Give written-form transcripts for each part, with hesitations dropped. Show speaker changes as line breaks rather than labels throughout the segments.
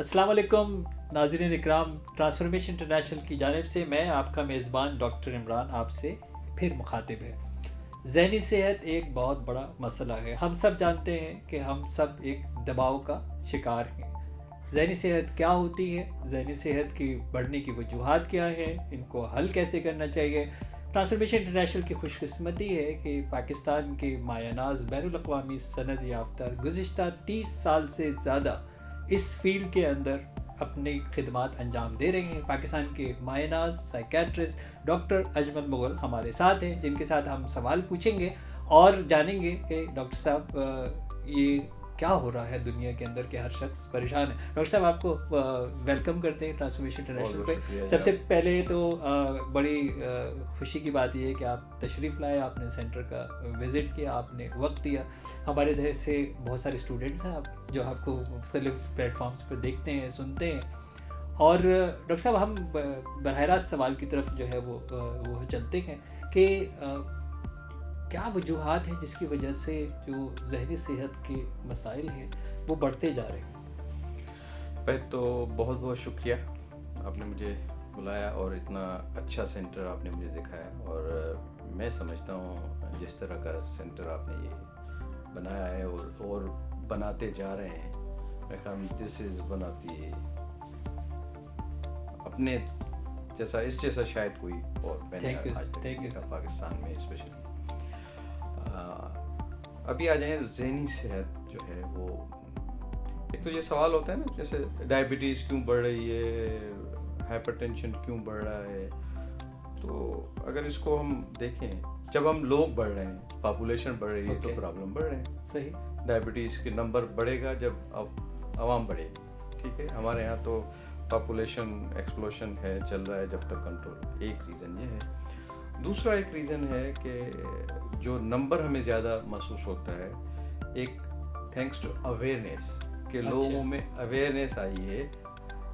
السلام علیکم ناظرین اکرام، ٹرانسفارمیشن انٹرنیشنل کی جانب سے میں آپ کا میزبان ڈاکٹر عمران آپ سے پھر مخاطب ہے۔ ذہنی صحت ایک بہت بڑا مسئلہ ہے۔ ہم سب جانتے ہیں کہ ہم سب ایک دباؤ کا شکار ہیں۔ ذہنی صحت کیا ہوتی ہے، ذہنی صحت کی بڑھنے کی وجوہات کیا ہیں، ان کو حل کیسے کرنا چاہیے۔ ٹرانسفارمیشن انٹرنیشنل کی خوش قسمتی ہے کہ پاکستان کے مایہ ناز بین الاقوامی سند یافتہ گزشتہ 30 سال سے زیادہ اس فیلڈ کے اندر اپنی خدمات انجام دے رہے ہیں۔ پاکستان کے مایہ ناز سائیکیٹرسٹ ڈاکٹر اجمل مغل ہمارے ساتھ ہیں، جن کے ساتھ ہم سوال پوچھیں گے اور جانیں گے کہ ڈاکٹر صاحب یہ کیا ہو رہا ہے دنیا کے اندر کہ ہر شخص پریشان ہے۔ ڈاکٹر صاحب آپ کو ویلکم کرتے ہیں ٹرانسفارمیشن انٹرنیشنل پہ۔ سب سے پہلے تو بڑی خوشی کی بات یہ ہے کہ آپ تشریف لائے، آپ نے سینٹر کا وزٹ کیا، آپ نے وقت دیا۔ ہمارے جیسے بہت سارے اسٹوڈنٹس ہیں آپ جو آپ کو مختلف پلیٹ فارمس پہ دیکھتے ہیں، سنتے ہیں۔ اور ڈاکٹر صاحب ہم براہ راست سوال کی طرف جو ہے وہ چلتے ہیں کہ کیا وجوہات ہیں جس کی وجہ سے جو ذہنی صحت کے مسائل ہیں وہ بڑھتے جا رہے ہیں؟
پہلے تو بہت بہت شکریہ، آپ نے مجھے بلایا اور اتنا اچھا سینٹر آپ نے مجھے دکھایا، اور میں سمجھتا ہوں جس طرح کا سینٹر آپ نے یہ بنایا ہے اور بناتے جا رہے ہیں، میرے خیال میں دس از بناتی اپنے جیسا اس جیسا شاید کوئی اور میں نے آج تک دیکھا پاکستان میں اسپیشلی۔ ابھی آ جائیں ذہنی صحت جو ہے وہ، ایک تو یہ سوال ہوتا ہے نا جیسے ڈائبٹیز کیوں بڑھ رہی ہے، ہائپر ٹینشن کیوں بڑھ رہا ہے۔ تو اگر اس کو ہم دیکھیں، جب ہم لوگ بڑھ رہے ہیں، پاپولیشن بڑھ رہی ہے تو پرابلم بڑھ رہے ہیں۔
صحیح،
ڈائبٹیز کے نمبر بڑھے گا جب عوام بڑھے گی، ٹھیک ہے۔ ہمارے یہاں تو پاپولیشن ایکسپلوشن ہے، چل رہا ہے جب تک کنٹرول، ایک ریزن یہ ہے۔ دوسرا ایک ریزن ہے کہ جو نمبر ہمیں زیادہ محسوس ہوتا ہے، ایک تھینکس ٹو اویئرنیس کہ لوگوں میں اویئرنیس آئی ہے۔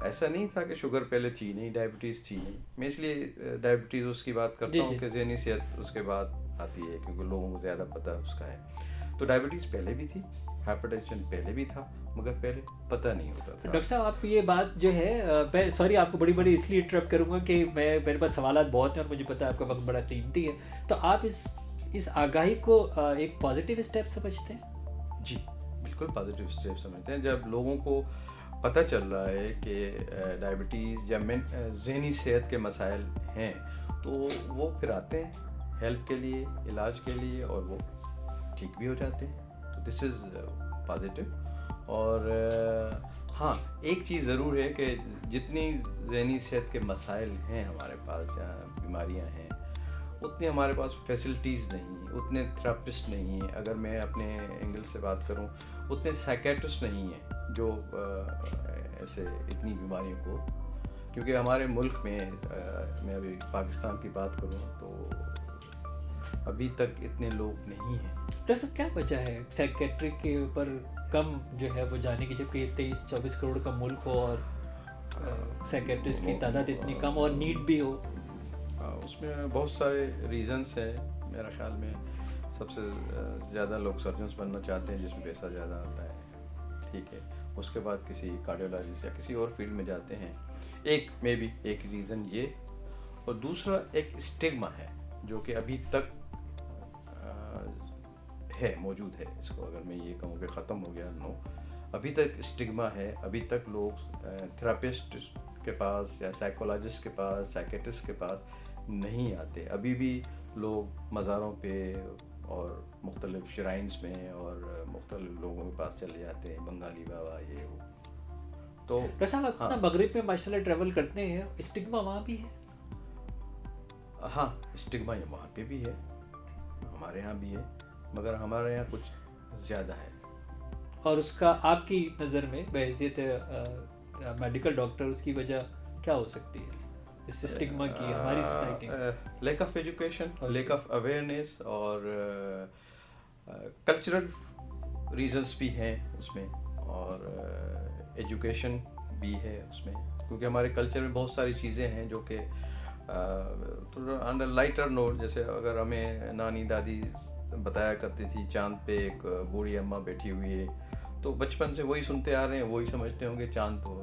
ایسا نہیں تھا کہ شوگر پہلے تھی نہیں، ڈائبٹیز تھی نہیں۔ میں اس لیے ڈائبٹیز اس کی بات کرتا ہوں کہ ذہنی صحت اس کے بعد آتی ہے، کیونکہ لوگوں کو زیادہ پتہ اس کا ہے۔ تو ڈائبٹیز پہلے بھی تھی، ہائپر ٹینشن پہلے بھی تھا، مگر پہلے پتہ نہیں ہوتا تھا۔
ڈاکٹر صاحب آپ یہ بات جو ہے، سوری آپ کو بڑی اس لیے انٹرپٹ کروں گا کہ میرے پاس سوالات بہت ہیں اور مجھے پتہ ہے آپ کا وقت بڑا قیمتی ہے، تو آپ اس آگاہی کو ایک پازیٹیو اسٹیپ سمجھتے ہیں؟
جی بالکل پازیٹیو اسٹیپ سمجھتے ہیں۔ جب لوگوں کو پتہ چل رہا ہے کہ ڈائبٹیز یا ذہنی صحت کے مسائل ہیں، تو وہ پھر آتے ہیں ہیلپ کے لیے، علاج کے لیے، اور وہ ٹھیک بھی ہو جاتے ہیں۔ تو دس از پازیٹیو۔ اور ہاں ایک چیز ضرور ہے کہ جتنی ذہنی صحت کے مسائل ہیں ہمارے پاس یا بیماریاں ہیں، اتنی ہمارے پاس فیسلٹیز نہیں ہیں، اتنے تھراپسٹ نہیں ہیں۔ اگر میں اپنے اینگل سے بات کروں، اتنے سائیکیٹرسٹ نہیں ہیں جو ایسے اتنی بیماریوں کو، کیونکہ ہمارے ملک میں میں ابھی پاکستان کی بات کروں تو ابھی تک اتنے لوگ نہیں ہیں۔
ڈاکٹر صاحب کیا وجہ ہے سائیکیٹری کے اوپر کم جو ہے وہ جانے کی، جبکہ 23-24 کروڑ کا ملک ہو اور سائیکیٹرسٹ کی تعداد اتنی کم اور نیڈ بھی ہو؟
اس میں بہت سارے ریزنس ہیں۔ میرا خیال میں سب سے زیادہ لوگ سرجنس بننا چاہتے ہیں جس میں پیسہ زیادہ آتا ہے، ٹھیک ہے۔ اس کے بعد کسی کارڈیولوجسٹ یا کسی اور فیلڈ میں جاتے ہیں، ایک ریزن یہ، اور دوسرا ایک اسٹگما ہے جو کہ ابھی تک ہے، موجود ہے۔ اس کو اگر میں یہ کہوں کہ ختم ہو گیا، نو، ابھی تک اسٹگما ہے۔ ابھی تک لوگ تھراپسٹ کے پاس یا سائیکولوجسٹ کے پاس، سائیکیٹرسٹ کے پاس نہیں آتے۔ ابھی بھی لوگ مزاروں پہ اور مختلف شرائنس میں اور مختلف لوگوں کے پاس چلے جاتے ہیں، بنگالی بابا یہ وہ۔ تو
ڈاکٹر صاحب آپ اپنا مغرب میں ماشاء اللہ ٹریول کرتے ہیں، اسٹگما وہاں بھی ہے؟
ہاں اسٹگما وہاں پہ بھی ہے، ہمارے یہاں بھی ہے، مگر ہمارے یہاں کچھ زیادہ ہے۔
اور اس کا آپ کی نظر میں بحیثیت میڈیکل ڈاکٹر اس کی وجہ کیا ہو سکتی ہے اس اسٹگما کی ہماری سوسائٹی میں؟
Lack of education, lack of awareness, اور کلچرل ریزنس بھی ہیں اس میں، اور ایجوکیشن بھی ہے اس میں، کیونکہ ہمارے کلچر میں بہت ساری چیزیں ہیں جو کہ انڈر لائٹر نوٹ، جیسے اگر ہمیں نانی دادی بتایا کرتی تھی چاند پہ ایک بوڑھی اماں بیٹھی ہوئی ہے، تو بچپن سے وہی سنتے آ رہے ہیں، وہی سمجھتے ہوں گے چاند تو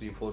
3-4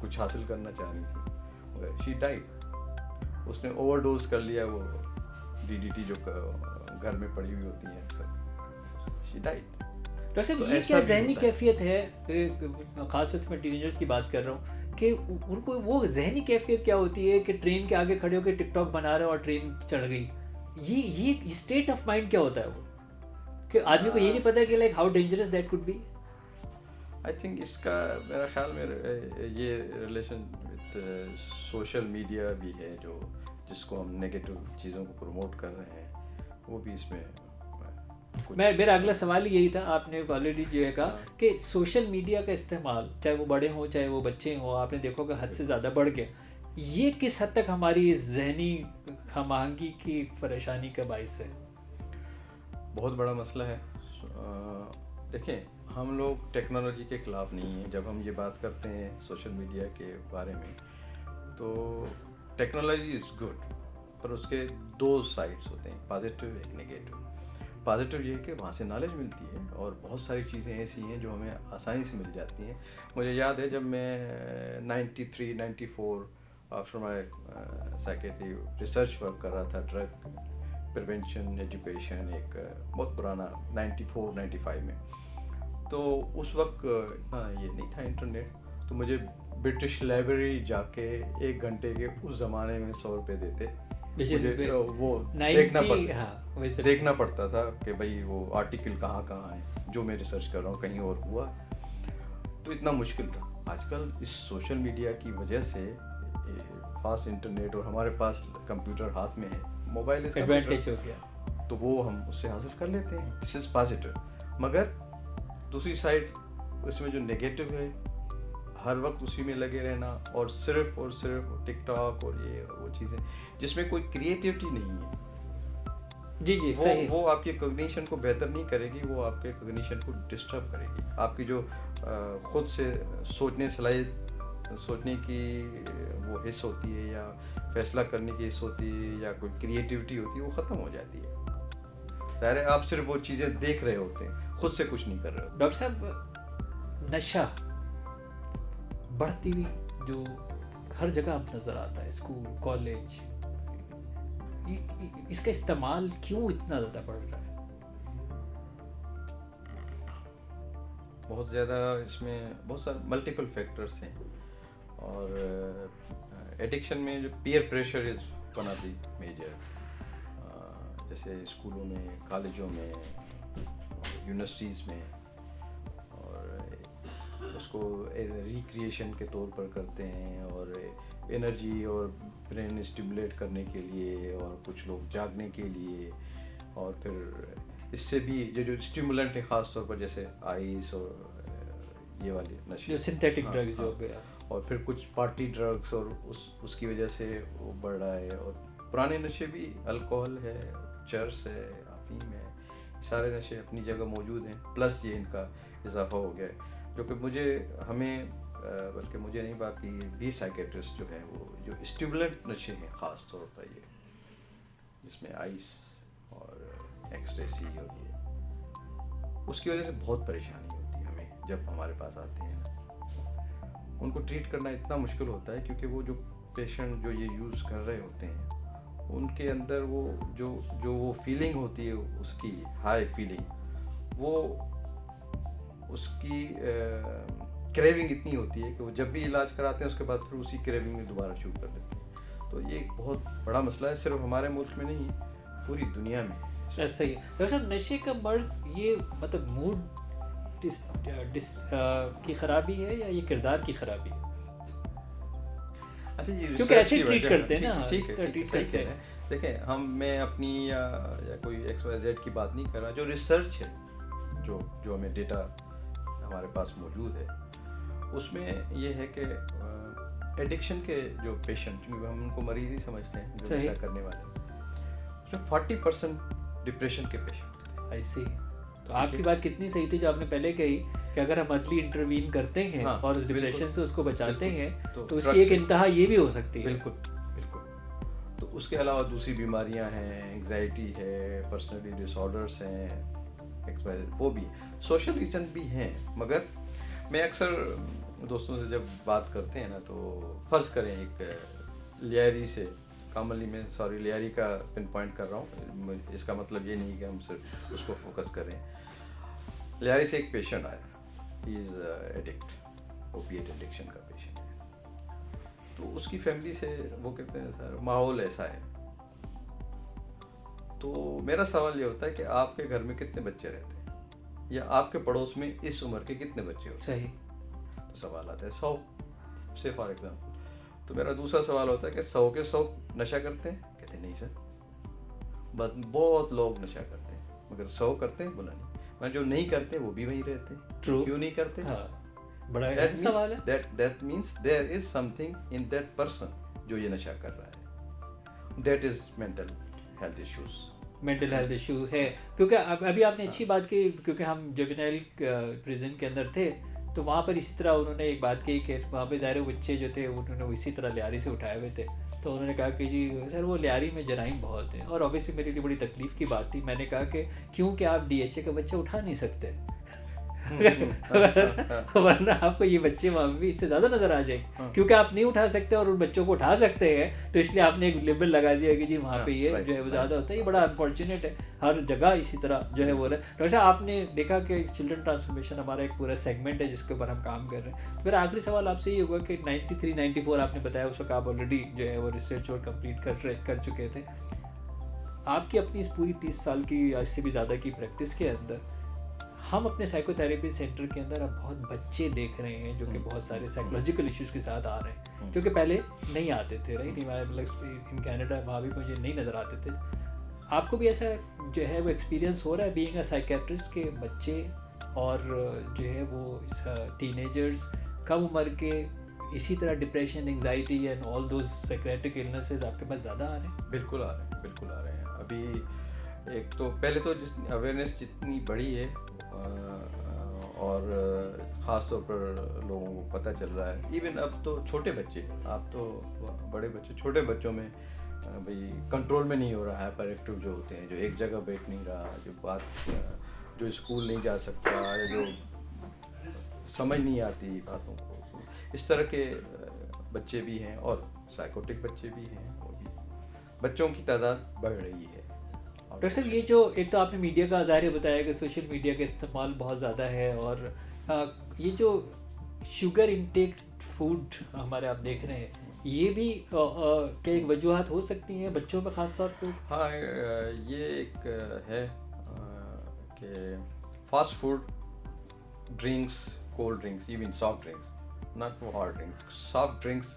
کچھ حاصل کرنا چاہ رہی تھی مگر شی ڈائڈ. اس نے اوور ڈوز کر لیا وہ DDT جو گھر میں پڑی ہوئی ہوتی ہیں اکثر. She died.
ڈاکٹر صاحب یہ کیا ذہنی کیفیت ہے, خاص طور سے میں ٹین ایجرس کی بات کر رہا ہوں, کہ ان کو وہ ذہنی کیفیت کیا ہوتی ہے کہ ٹرین کے آگے کھڑے ہو کے ٹک ٹاک بنا رہے اور ٹرین چڑھ گئی. یہ اسٹیٹ آف مائنڈ کیا ہوتا ہے وہ, کہ آدمی کو یہ نہیں پتا کہ like how dangerous that could be.
I think اس کا میرا خیال میں یہ ریلیشن وتھ سوشل میڈیا بھی ہے, جو جس کو ہم نگیٹو چیزوں کو پروموٹ کر رہے ہیں, وہ بھی اس میں.
میرا اگلا سوال یہی تھا, آپ نے آلریڈی جو ہے کہا کہ سوشل میڈیا کا استعمال چاہے وہ بڑے ہوں چاہے وہ بچے ہوں, آپ نے دیکھو کہ حد سے زیادہ بڑھ گیا. یہ کس حد تک ہماری ذہنی ہم آہنگی کی پریشانی کا باعث ہے؟
بہت بڑا مسئلہ ہے. دیکھیں ہم لوگ ٹیکنالوجی کے خلاف نہیں ہیں. جب ہم یہ بات کرتے ہیں سوشل میڈیا کے بارے میں تو ٹیکنالوجی از گڈ, پر اس کے دو سائڈس ہوتے ہیں, پازیٹیو ایک نگیٹو. پازیٹیو یہ ہے کہ وہاں سے نالج ملتی ہے اور بہت ساری چیزیں ایسی ہیں جو ہمیں آسانی سے مل جاتی ہیں. مجھے یاد ہے جب میں 93-94 after my psychiatry research work کر رہا تھا, ڈرگ پریونشن ایجوکیشن, ایک بہت پرانا 94-95 میں. تو اس وقت اتنا یہ نہیں تھا انٹرنیٹ, تو مجھے برٹش لائبریری جا کے 1 گھنٹے کے اس زمانے میں 100 روپے دیتے. وہ دیکھنا پڑتا تھا کہ بھائی وہ آرٹیکل کہاں کہاں ہے, جو میں ریسرچ کر رہا ہوں کہیں اور ہوا, تو اتنا مشکل تھا. آج کل اس سوشل میڈیا کی وجہ سے فاسٹ انٹرنیٹ اور ہمارے پاس کمپیوٹر ہاتھ میں ہے, موبائل
ایڈوانٹیج ہو گیا,
تو وہ ہم اس سے حاصل کر لیتے ہیں. دس از پازیٹیو. مگر دوسری سائڈ اس میں جو نگیٹو ہے, ہر وقت اسی میں لگے رہنا اور صرف ٹک ٹاک اور یہ وہ چیزیں جس میں کوئی کریٹیوٹی نہیں ہے.
جی صحیح.
وہ آپ کی کوگنیشن کو بہتر نہیں کرے گی, وہ آپ کے کوگنیشن کو ڈسٹرب کرے گی. آپ کی جو خود سے سوچنے کی وہ حص ہوتی ہے یا فیصلہ کرنے کی حص ہوتی ہے یا کوئی کریٹیوٹی ہوتی ہے, وہ ختم ہو جاتی ہے. ظاہر ہے آپ صرف وہ چیزیں دیکھ رہے ہوتے ہیں, خود سے کچھ نہیں کر رہے ہوتے.
ڈاکٹر صاحب نشہ بڑھتی ہوئی جو ہر جگہ اب نظر آتا ہے, اسکول کالج, اس کا استعمال کیوں اتنا زیادہ بڑھ رہا ہے؟
بہت زیادہ اس میں بہت سارے ملٹیپل فیکٹرس ہیں, اور ایڈکشن میں جو peer pressure is one of the major. جیسے اسکولوں میں, کالجوں میں, یونیورسٹیز میں, اور اس کو ریکریشن کے طور پر کرتے ہیں, اور انرجی اور برین اسٹیمولیٹ کرنے کے لیے, اور کچھ لوگ جاگنے کے لیے, اور پھر اس سے بھی جو اسٹیمولنٹ ہیں خاص طور پر جیسے آئس اور یہ والے نشے,
سنتھیٹک ڈرگز جو گیا,
اور پھر کچھ پارٹی ڈرگس, اور اس کی وجہ سے وہ بڑھ رہا ہے. اور پرانے نشے بھی, الکوہل ہے, چرس ہے, افیم ہے, سارے نشے اپنی جگہ موجود ہیں, پلس یہ ان کا اضافہ ہو گیا ہے جو کہ ہمیں بلکہ مجھے نہیں, باقی بھی سائیکیٹرسٹ جو ہیں وہ جو اسٹیمولنٹ نشے ہیں خاص طور پر یہ, جس میں آئس اور ایکسٹیسی اور یہ, اس کی وجہ سے بہت پریشانی ہوتی ہے ہمیں جب ہمارے پاس آتے ہیں. ان کو ٹریٹ کرنا اتنا مشکل ہوتا ہے کیونکہ وہ جو پیشنٹ جو یہ یوز کر رہے ہوتے ہیں ان کے اندر وہ جو وہ فیلنگ ہوتی ہے, اس کی ہائی فیلنگ, وہ اس کی کریونگ اتنی ہوتی ہے کہ وہ جب بھی علاج کراتے ہیں اس کے بعد پھر اسی کریونگ میں دوبارہ شروع کر دیتے ہیں. تو یہ ایک بہت بڑا مسئلہ ہے, صرف ہمارے ملک میں نہیں پوری دنیا میں.
ایسا ہی ڈاکٹر صاحب, نشے کا مرض یہ مطلب موڈ کی خرابی ہے یا یہ کردار کی خرابی ہے؟
اچھا, یہ
کیونکہ ایسے ٹریٹ کرتے ہیں نا.
ٹھیک ہے, دیکھیں میں اپنی یا کوئی ایکس وائی زیڈ کی بات نہیں کر رہا. جو ریسرچ ہے, جو ہمیں ڈیٹا ہمارے پاس موجود ہے, اس میں یہ ہے کہ ایڈکشن کے جو پیشنٹ, کیونکہ ہم ان کو مریض ہی سمجھتے ہیں جو نشہ کرنے والے, اس میں 40% ڈپریشن کے پیشنٹ.
ایسی تو آپ کی بات کتنی صحیح تھی جو آپ نے پہلے کہی کہ اگر ہم ارلی انٹروین کرتے ہیں اور اس ڈپریشن سے اس کو بچاتے ہیں تو اس کی ایک انتہا یہ بھی ہو سکتی ہے.
بالکل. تو اس کے علاوہ دوسری بیماریاں ہیں, انگزائٹی ہے, پرسنالٹی ڈس آرڈرس ہیں, وہ بھی سوشل ریزن بھی ہیں. مگر میں اکثر دوستوں سے جب بات کرتے ہیں نا تو فرض کریں ایک لیاری سے، کامنلی میں لیاری کا پن پوائنٹ کر رہا ہوں، اس کا مطلب یہ نہیں کہ ہم صرف اس کو فوکس کریں. لیاری سے ایک پیشنٹ آیا، ہی از ایڈکٹ، اوپیٹ ایڈکشن کا پیشنٹ ہے. تو اس کی فیملی سے وہ کہتے ہیں سر ماحول ایسا ہے. تو میرا سوال یہ ہوتا ہے کہ آپ کے گھر میں کتنے بچے رہتے ہیں، یا آپ کے پڑوس میں اس عمر کے کتنے بچے ہوتے ہیں.
صحیح.
تو سوال آتا ہے 100 سے فار ایگزامپل. تو میرا دوسرا سوال ہوتا ہے کہ 100 کے 100 نشہ کرتے ہیں؟ کہتے ہیں نہیں سر، بہت لوگ نشہ کرتے ہیں، مگر 100 کرتے ہیں؟ بولا نہیں. میں جو نہیں کرتے وہ بھی وہیں رہتے ہیں. کیوں نہیں کرتے؟
بڑا اہم سوال ہے.
That means there is something in that person جو یہ نشہ کر رہا ہے. That is mental health issues.
Mental health issue ہے. کیونکہ ابھی آپ نے اچھی بات کی، کیونکہ ہم جوینائل پریزن کے اندر تھے تو وہاں پر اسی طرح انہوں نے ایک بات کہی کہ وہاں پہ ظاہر بچے جو تھے انہوں نے اسی طرح لیاری سے اٹھائے ہوئے تھے. تو انہوں نے کہا کہ جی سر وہ لیاری میں جرائم بہت ہیں، اور اوبیسلی میرے لیے بڑی تکلیف کی بات تھی. میں نے کہا کہ کیوں کہ آپ ڈی ایچ اے کا بچہ اٹھا نہیں سکتے، ورنہ آپ کو یہ بچے وہاں بھی اس سے زیادہ نظر آ جائیں گے. کیونکہ آپ نہیں اٹھا سکتے اور ان بچوں کو اٹھا سکتے ہیں تو اس لیے آپ نے ایک لیبل لگا دیا کہ جی وہاں پہ یہ جو ہے وہ زیادہ ہوتا ہے. یہ بڑا انفارچونیٹ ہے، ہر جگہ اسی طرح جو ہے وہ رہا ہے. ڈاکٹر صاحب آپ نے دیکھا کہ چلڈرن ٹرانسفارمیشن ہمارا ایک پورا سیگمنٹ ہے جس کے اوپر ہم کام کر رہے ہیں. تو میرا آخری سوال آپ سے یہ ہوگا کہ 93 94 آپ نے بتایا اس وقت آپ آلریڈی جو ہے وہ ریسرچ اور کمپلیٹ کر چکے تھے. آپ کی اپنی اس پوری 30 سال کی یا اس سے بھی زیادہ کی پریکٹس کے اندر ہم اپنے سائیکو تھراپی سینٹر کے اندر اب بہت بچے دیکھ رہے ہیں جو کہ بہت سارے سائیکولوجیکل ایشوز کے ساتھ آ رہے ہیں جو کہ پہلے نہیں آتے تھے. رائٹ، مطلب ان کینیڈا وہاں بھی مجھے نہیں نظر آتے تھے. آپ کو بھی ایسا جو ہے وہ ایکسپیرینس ہو رہا ہے بینگ اے سائیکیٹرسٹ کے بچے اور جو ہے وہ ٹین-ایجرز کم عمر کے اسی طرح depression, anxiety and all those psychiatric illnesses آپ کے پاس زیادہ آ رہے ہیں؟
بالکل آ رہے ہیں، بالکل آ رہے ہیں. ابھی ایک تو پہلے تو اویئرنیس جتنی بڑی ہے اور خاص طور پر لوگوں کو پتہ چل رہا ہے. ایون اب تو چھوٹے بچے، آپ تو بڑے بچے، چھوٹے بچوں میں بھائی کنٹرول میں نہیں ہو رہا ہے، ہائپر ایکٹیو جو ہوتے ہیں، جو ایک جگہ بیٹھ نہیں رہا، جو اسکول نہیں جا سکتا، جو سمجھ نہیں آتی باتوں کو، اس طرح کے بچے بھی ہیں اور سائیکوٹک بچے بھی ہیں. وہ بھی بچوں کی تعداد بڑھ رہی ہے.
ڈاکٹر صاحب یہ جو ایک تو آپ نے میڈیا کا ظاہر بتایا کہ سوشل میڈیا کا استعمال بہت زیادہ ہے، اور یہ جو شوگر انٹیک فوڈ ہمارے آپ دیکھ رہے ہیں یہ بھی کیا ایک وجوہات ہو سکتی ہیں بچوں میں خاص طور پہ؟
ہاں، یہ ایک ہے کہ fast food, drinks, cold drinks, even soft drinks, not for hard drinks, soft drinks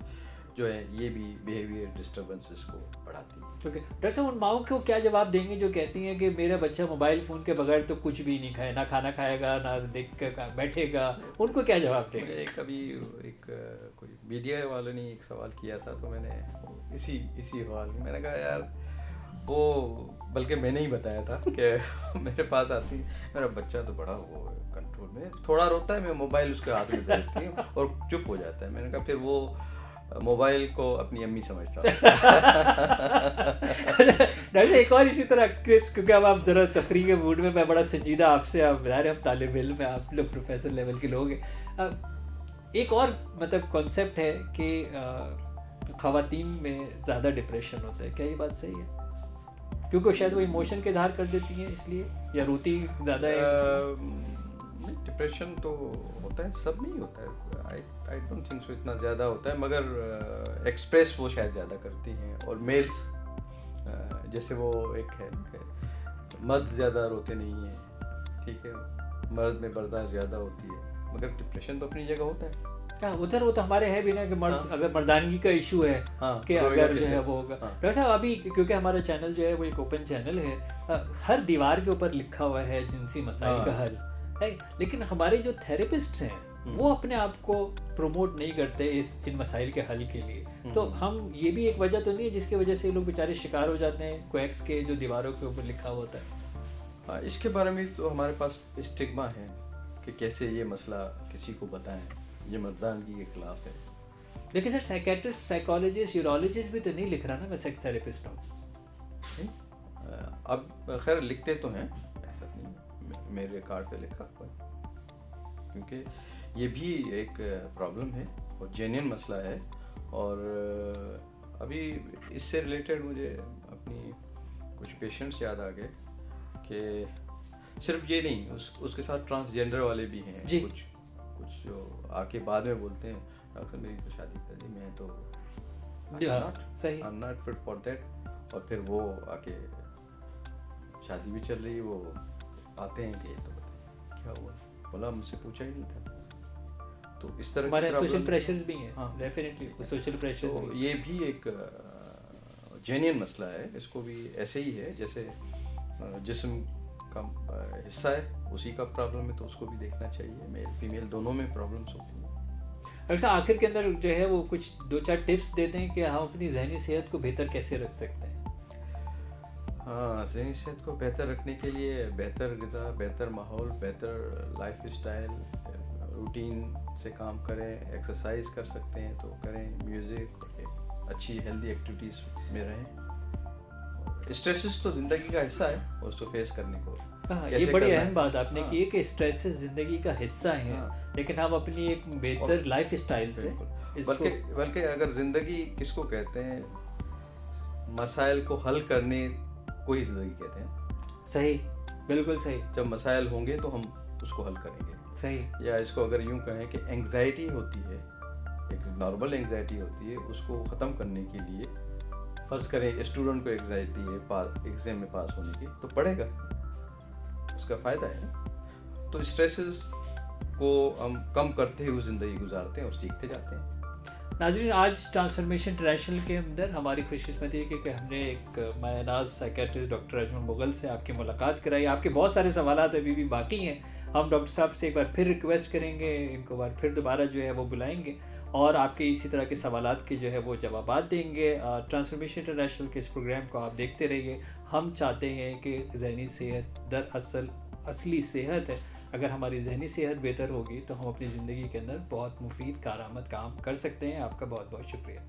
جو ہے یہ بھی بیہیویئر ڈسٹربنسز کو بڑھاتی ہے.
اوکے ڈاکٹر صاحب، ان ماؤں کو کیا جواب دیں گے جو کہتی ہیں کہ میرا بچہ موبائل فون کے بغیر تو کچھ بھی نہیں کھائے، نہ کھانا کھائے گا، نہ دیکھ کے بیٹھے گا، ان کو کیا جواب دیں گے؟
کبھی ایک کوئی میڈیا والے نے ایک سوال کیا تھا تو میں نے اسی سوال میں نے کہا یار وہ، بلکہ میں نے ہی بتایا تھا کہ میرے پاس آتی میرا بچہ تو بڑا وہ کنٹرول میں، تھوڑا روتا ہے میں موبائل اس کے ہاتھ میں دے دیتی ہوں اور چپ ہو جاتا ہے. میں نے کہا پھر وہ موبائل کو اپنی امی سمجھتا ہوں.
ایک اور اسی طرح کیونکہ اب آپ ذرا تفریح کے موڈ میں بڑا سنجیدہ آپ سے، آپ بتا رہے ہیں ہم طالب علم ہیں، آپ لوگ پروفیسر لیول کے لوگ ہیں. ایک اور مطلب کانسیپٹ ہے کہ خواتین میں زیادہ ڈپریشن ہوتا ہے، کیا یہ بات صحیح ہے؟ کیونکہ شاید وہ ایموشن کے اظہار کر دیتی ہیں اس لیے، یا روتی زیادہ ہے؟
ڈپریشن تو ہوتا ہے، سب میں ہی ہوتا ہے. آئی ڈونٹ تھنک سو اتنا زیادہ ہوتا ہے، مگر ایکسپریس وہ شاید زیادہ کرتی ہیں. اور میلس جیسے وہ ایک ہے کہ مرد زیادہ روتے نہیں ہیں، ٹھیک ہے، مرد میں برداشت زیادہ ہوتی ہے، مگر ڈپریشن تو اپنی جگہ ہوتا ہے.
ہاں ادھر وہ تو ہمارے ہے بھی نا کہ مرد اگر مردانگی کا ایشو ہے کہ اگر جو ہے وہ ہوگا. ڈاکٹر صاحب ابھی کیونکہ ہمارا چینل جو ہے وہ ایک اوپن چینل ہے، ہر دیوار کے اوپر لکھا ہوا ہے جنسی مسائل کا حل، لیکن ہمارے جو تھراپسٹ ہیں وہ اپنے آپ کو پروموٹ نہیں کرتے ان مسائل کے حل کے لیے. تو ہم یہ بھی ایک وجہ تو نہیں ہے جس کی وجہ سے لوگ بیچارے شکار ہو جاتے ہیں کویکس کے جو دیواروں کے اوپر لکھا ہوتا ہے؟
اس کے بارے میں تو ہمارے پاس اسٹگما ہے کہ کیسے یہ مسئلہ کسی کو بتائیں، یہ مردانگی کے خلاف ہے.
لیکن سر سائیکیٹرسٹ، سائیکالوجسٹ، یورولوجسٹ بھی تو نہیں لکھ رہا نا میں سیکس تھراپسٹ ہوں.
اب خیر لکھتے تو ہیں، ایسا نہیں میرے کارڈ پہ لکھا ہوا ہے، کیونکہ یہ بھی ایک پرابلم ہے اور جینین مسئلہ ہے. اور ابھی اس سے ریلیٹڈ مجھے اپنی کچھ پیشنٹس یاد آ گئے کہ صرف یہ نہیں, اس کے ساتھ ٹرانسجینڈر والے بھی ہیں.
جی.
کچھ جو آ کے بعد میں بولتے ہیں ڈاکٹر میری تو شادی کر دی, میں تو
صحیح,
I'm not fit for that. اور پھر وہ آ کے شادی بھی چل رہی, وہ آتے ہیں کہ تو بتائیں کیا ہوا, بولا مجھ سے پوچھا ہی نہیں تھا. تو اس طرح
ہمارے سوشل پریشرز بھی ہیں.
ہاں
ڈیفینیٹلی سوشل پریشرز
تو یہ بھی ایک جینین مسئلہ ہے. اس کو بھی ایسے ہی ہے جیسے جسم کا حصہ ہے, اسی کا پرابلم ہے, تو اس کو بھی دیکھنا چاہیے. میل فیمیل دونوں میں پرابلمس ہوتی ہیں.
ڈاکٹر صاحب آخر کے اندر جو ہے وہ کچھ 2-4 ٹپس دیتے ہیں کہ ہم اپنی ذہنی صحت کو بہتر کیسے رکھ سکتے ہیں.
ہاں, ذہنی صحت کو بہتر رکھنے کے لیے بہتر غذا, بہتر ماحول, بہتر لائف اسٹائل, روٹین سے کام کریں. ایکسرسائز کر سکتے ہیں تو کریں, میوزک, اچھی ہیلدی ایکٹیویٹیز میں رہیں. اسٹریسز تو زندگی کا حصہ ہے, اس کو فیس کرنے کو
یہ بڑی اہم بات آپ نے کی ہے کہ اسٹریسز زندگی کا حصہ ہیں, لیکن ہم اپنی ایک بہتر لائف اسٹائل سے
بلکہ اگر زندگی کس کو کہتے ہیں, مسائل کو حل کرنے کو ہی زندگی کہتے ہیں.
صحیح, بالکل صحیح.
جب مسائل ہوں گے تو ہم اس کو حل کریں گے.
صحیح.
یا اس کو اگر یوں کہیں کہ انگزائٹی ہوتی ہے, ایک نارمل انگزائٹی ہوتی ہے, اس کو ختم کرنے کے لیے فرض کریں اسٹوڈنٹ کو انگزائٹی ہے ایگزام میں پاس ہونے کی, تو پڑھے گا, اس کا فائدہ ہے نا. تو اسٹریسز کو ہم کم کرتے ہوئے زندگی گزارتے ہیں اور سیکھتے جاتے ہیں.
ناظرین, آج ٹرانسفارمیشن انٹرنیشنل کے اندر ہماری خوش قسمتی ہے کہ ہم نے ایک مایہ ناز سائیکیٹرسٹ ڈاکٹر اجمل مغل سے آپ کی ملاقات کرائی. آپ کے بہت سارے سوالات ابھی بھی باقی ہیں. ہم ڈاکٹر صاحب سے ایک بار پھر ریکویسٹ کریں گے, ان کو بار پھر دوبارہ جو ہے وہ بلائیں گے اور آپ کے اسی طرح کے سوالات کے جو ہے وہ جوابات دیں گے. ٹرانسفارمیشن انٹرنیشنل کے اس پروگرام کو آپ دیکھتے رہیے. ہم چاہتے ہیں کہ ذہنی صحت دراصل اصلی صحت ہے. اگر ہماری ذہنی صحت بہتر ہوگی تو ہم اپنی زندگی کے اندر بہت مفید کارآمد کام کر سکتے ہیں. آپ کا بہت بہت شکریہ.